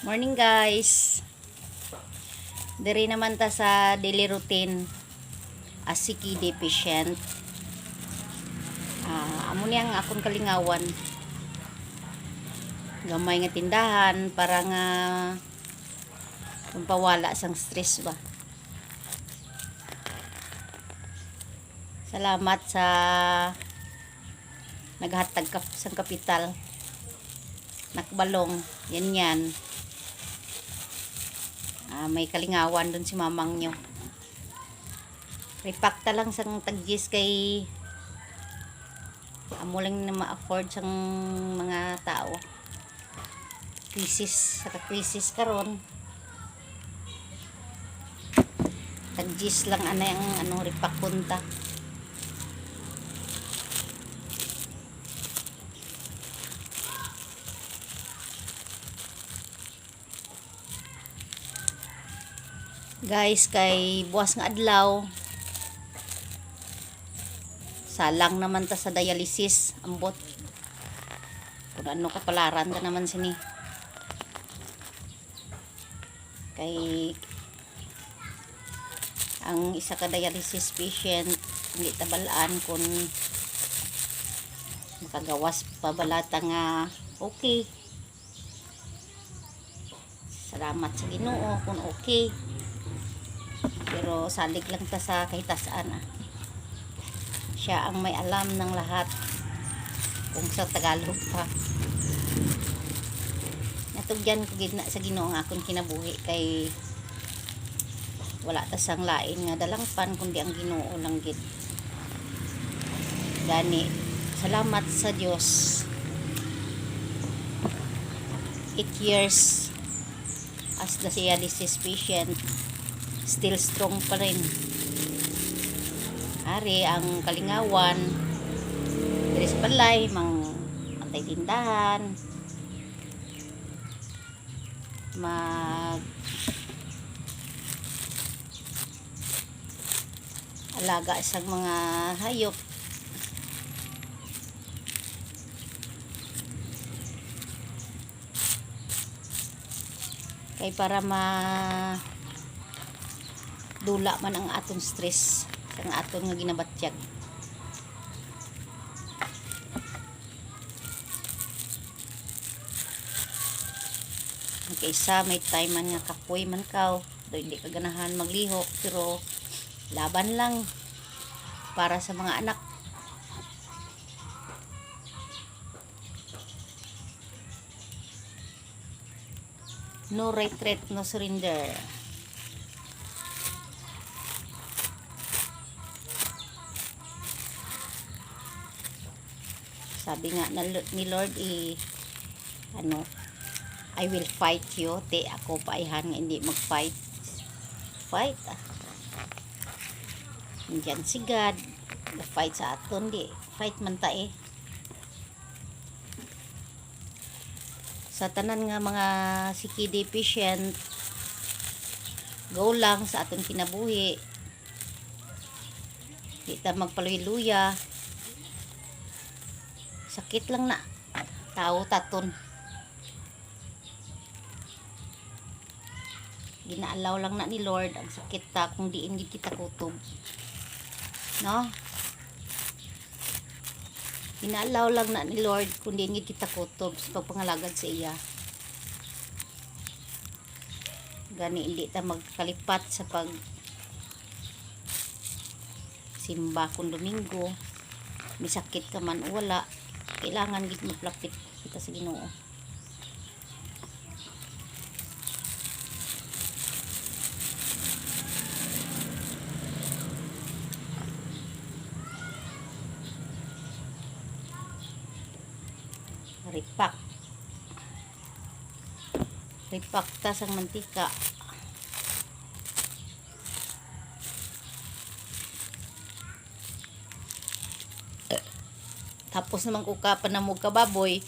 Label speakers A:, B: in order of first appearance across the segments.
A: Morning guys. Diri naman ta sa daily routine as CKD patient. Amo niyang akong kalingawan. Gamay nga tindahan para nga pampawala sang stress ba. Salamat sa naghatag sang kapital. Nakbalong. Yan. May kalingawan dun si mamang nyo. Repakta lang sang taggis kay amo lang na ma-afford sang mga tao. Krisis karon. Taggis lang ang repak punta. Guys, kay buwas nga adlaw salang naman ta sa dialysis ambot kung ano kapalaran ka naman sini kay ang isa ka dialysis patient hindi tabalaan kung makagawas pa balata nga okay. Salamat sa Ginoo kung okay. Pero salig lang ta sa kahitasaan Siya ang may alam ng lahat kung sa Tagalog pa. Natugyan ko gid na sa Ginoo ang akong kinabuhi kay wala ta sang lain nga dalangpan kundi ang Ginoo lang gid. Gani salamat sa Dios. 8 years as the dialysis patient, still strong pa rin. Ari ang kalingawan diri sa balay mang antay tindahan mag alaga sa mga hayop. Kay para dula man ang atong stress ang aton nga ginabatyag. Kaysa may time man nga kapoy man kaw do hindi ka ganahan magliho pero laban lang para sa mga anak. No retreat, no surrender. Sabi nga ni Lord I will fight you. Ako paihan nga hindi mag-fight. Fight Indiyan si God. Fight sa aton di. Fight man ta Sa tanan nga mga CKD patient, go lang sa aton kinabuhi. Di ta magpaluya-luya. Sakit lang na. Tao taton. Ginaalaw lang na ni Lord ang sakit ta kung diin gid kita kutob. No? Ginaalaw lang na ni Lord kung diin gid kita kutob sa pagpangalagad sa iya. Gani hindi ta magkalipat sa pag simba kung Domingo. Misakit ka man o wala, kailangan gid maplapit kita sa Ginoo. Ripak ta sang mantika. Tapos naman kuka panamog ka baboy,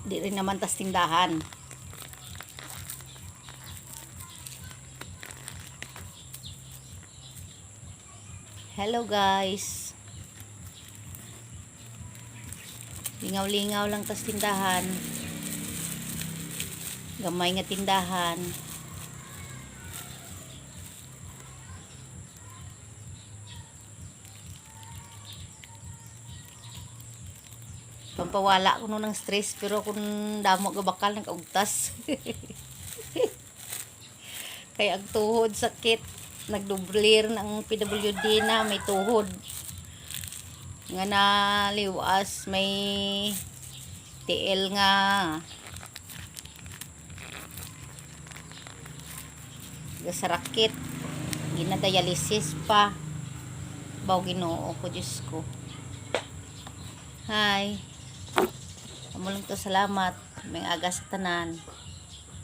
A: di rin naman tas tindahan. Hello guys. Lingaw-lingaw lang tas tindahan. gamay nga tindahan. Pampawala ko nun ng stress, pero kung damo ga bakal nakaugtas. Kaya ang tuhod sakit, nagdublir ng PWD na may tuhod nga na liwas, may TL nga gasarakit, ginadialysis pa. Baw Ginoo ko, Diyos ko. Hi. Amulong to, salamat. May aga sa tanan.